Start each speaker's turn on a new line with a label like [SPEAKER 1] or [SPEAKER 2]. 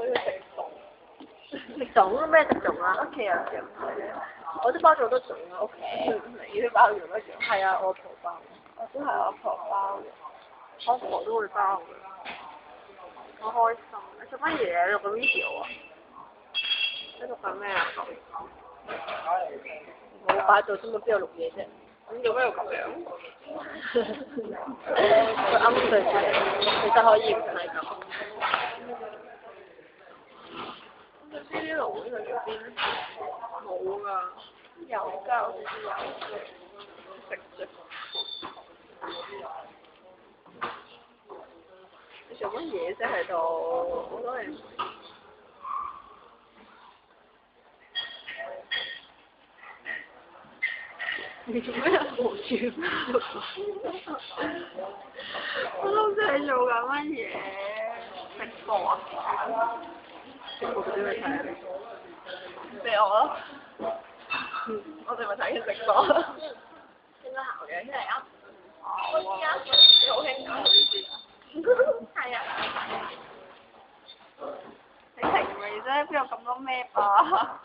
[SPEAKER 1] 所以要食餸。
[SPEAKER 2] 食粽咩食粽啊？
[SPEAKER 1] 屋企有食，
[SPEAKER 2] 我都包咗好多粽啊，屋企。
[SPEAKER 1] 你都包咗乜嘢？
[SPEAKER 2] 係啊，我婆包。
[SPEAKER 1] 我都係我婆包嘅。
[SPEAKER 2] 我婆都會包嘅。好開心！你做乜嘢？錄緊 video 啊？你錄緊咩啊？我擺度啫嘛，邊度錄嘢啫？
[SPEAKER 1] 咁做咩要咁樣？
[SPEAKER 2] 佢啱對住，其實可以唔係咁。
[SPEAKER 1] 咁呢啲爐去咗邊咧？冇㗎，有㗎，好似有食啫。你做乜嘢啫喺度？好多人。
[SPEAKER 2] 你做咩無住？
[SPEAKER 1] 我都唔知你做緊乜嘢？直播啊！
[SPEAKER 2] 直播俾你睇啊！
[SPEAKER 1] 俾我咯。我哋咪睇緊直播。應該行嘅，出嚟啊！我而家好興㗎，係啊。你停未啫？邊有咁多咩啊？